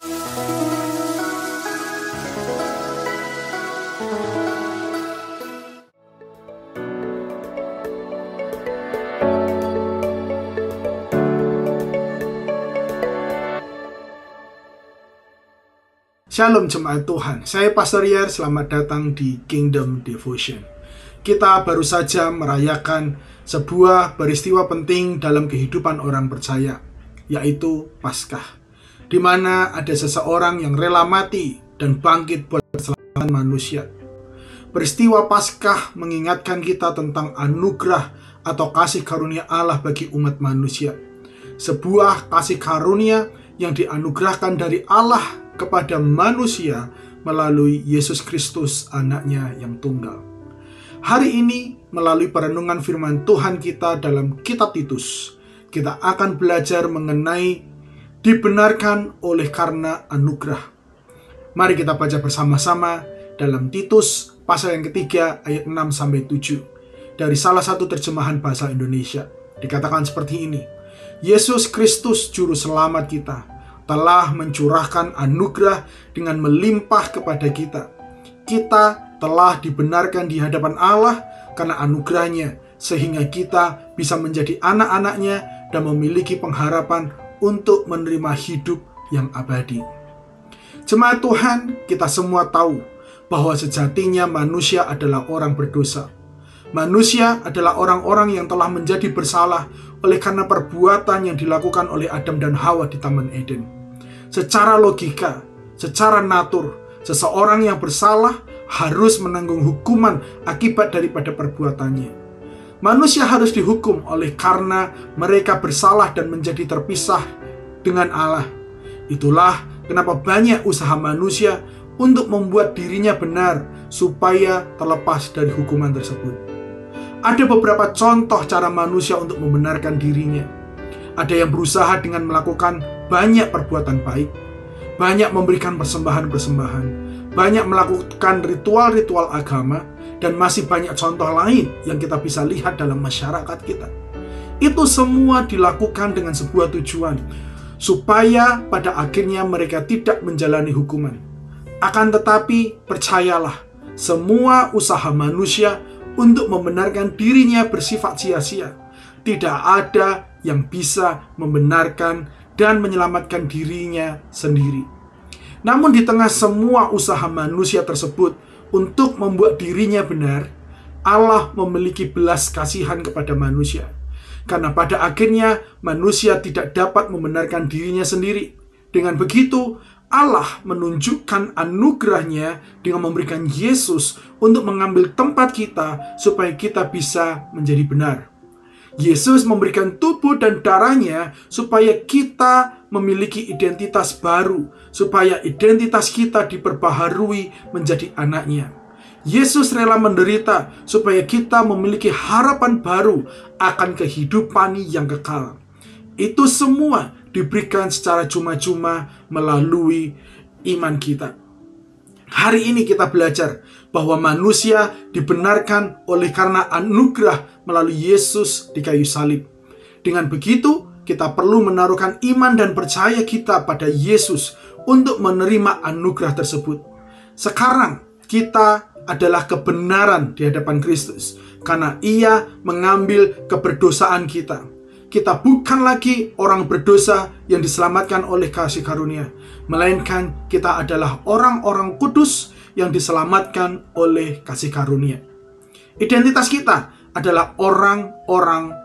Shalom jemaat Tuhan, saya Pastor Yer, selamat datang di Kingdom Devotion. Kita baru saja merayakan sebuah peristiwa penting dalam kehidupan orang percaya, yaitu Paskah, di mana ada seseorang yang rela mati dan bangkit buat keselamatan manusia. Peristiwa Paskah mengingatkan kita tentang anugerah atau kasih karunia Allah bagi umat manusia. Sebuah kasih karunia yang dianugerahkan dari Allah kepada manusia melalui Yesus Kristus, anaknya yang tunggal. Hari ini, melalui perenungan firman Tuhan kita dalam kitab Titus, kita akan belajar mengenai dibenarkan oleh karena anugerah. Mari kita baca bersama-sama dalam Titus pasal yang ketiga ayat 6-7 dari salah satu terjemahan bahasa Indonesia. Dikatakan seperti ini: Yesus Kristus juru selamat kita telah mencurahkan anugerah dengan melimpah kepada kita. Kita telah dibenarkan di hadapan Allah karena anugerahnya, sehingga kita bisa menjadi anak-anaknya dan memiliki pengharapan untuk menerima hidup yang abadi. Jemaat Tuhan, kita semua tahu bahwa sejatinya manusia adalah orang berdosa. Manusia adalah orang-orang yang telah menjadi bersalah oleh karena perbuatan yang dilakukan oleh Adam dan Hawa di Taman Eden. Secara logika, secara natur, seseorang yang bersalah harus menanggung hukuman akibat daripada perbuatannya. Manusia harus dihukum oleh karena mereka bersalah dan menjadi terpisah dengan Allah. Itulah kenapa banyak usaha manusia untuk membuat dirinya benar supaya terlepas dari hukuman tersebut. Ada beberapa contoh cara manusia untuk membenarkan dirinya. Ada yang berusaha dengan melakukan banyak perbuatan baik, banyak memberikan persembahan-persembahan, banyak melakukan ritual-ritual agama, dan masih banyak contoh lain yang kita bisa lihat dalam masyarakat kita. Itu semua dilakukan dengan sebuah tujuan, supaya pada akhirnya mereka tidak menjalani hukuman. Akan tetapi, percayalah, semua usaha manusia untuk membenarkan dirinya bersifat sia-sia. Tidak ada yang bisa membenarkan dan menyelamatkan dirinya sendiri. Namun di tengah semua usaha manusia tersebut untuk membuat dirinya benar, Allah memiliki belas kasihan kepada manusia. Karena pada akhirnya manusia tidak dapat membenarkan dirinya sendiri. Dengan begitu, Allah menunjukkan anugerahnya dengan memberikan Yesus untuk mengambil tempat kita supaya kita bisa menjadi benar. Yesus memberikan tubuh dan darahnya supaya kita memiliki identitas baru, supaya identitas kita diperbaharui menjadi anaknya. Yesus rela menderita supaya kita memiliki harapan baru akan kehidupan yang kekal. Itu semua diberikan secara cuma-cuma melalui iman kita. Hari ini kita belajar bahwa manusia dibenarkan oleh karena anugerah melalui Yesus di kayu salib. Dengan begitu, kita perlu menaruhkan iman dan percaya kita pada Yesus untuk menerima anugerah tersebut. Sekarang, kita adalah kebenaran di hadapan Kristus karena Ia mengambil keberdosaan kita. Kita bukan lagi orang berdosa yang diselamatkan oleh kasih karunia, melainkan kita adalah orang-orang kudus yang diselamatkan oleh kasih karunia. Identitas kita adalah orang-orang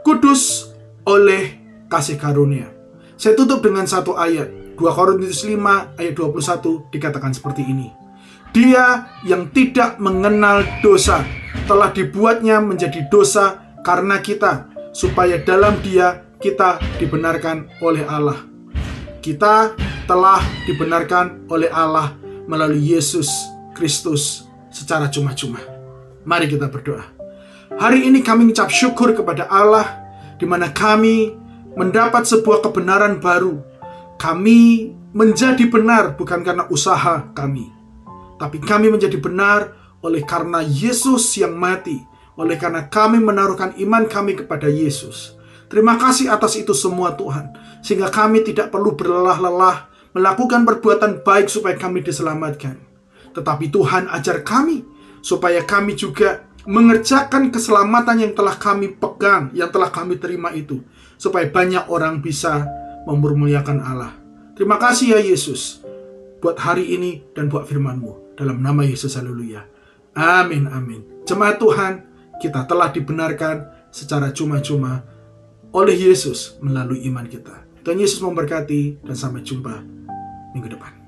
kudus oleh kasih karunia. Saya tutup dengan satu ayat, 2 Korintus 5 ayat 21 dikatakan seperti ini: Dia yang tidak mengenal dosa telah dibuatnya menjadi dosa karena kita, supaya dalam Dia kita dibenarkan oleh Allah. Kita telah dibenarkan oleh Allah melalui Yesus Kristus secara cuma-cuma. Mari kita berdoa. Hari ini kami mengucap syukur kepada Allah, di mana kami mendapat sebuah kebenaran baru. Kami menjadi benar bukan karena usaha kami, tapi kami menjadi benar oleh karena Yesus yang mati, oleh karena kami menaruhkan iman kami kepada Yesus. Terima kasih atas itu semua Tuhan, sehingga kami tidak perlu berlelah-lelah melakukan perbuatan baik supaya kami diselamatkan. Tetapi Tuhan ajar kami supaya kami juga mengerjakan keselamatan yang telah kami pegang, yang telah kami terima itu, supaya banyak orang bisa mempermuliakan Allah. Terima kasih ya Yesus, buat hari ini dan buat firman-Mu. Dalam nama Yesus, haleluya. Amin, amin. Jemaat Tuhan, kita telah dibenarkan secara cuma-cuma oleh Yesus melalui iman kita. Tuhan Yesus memberkati dan sampai jumpa minggu depan.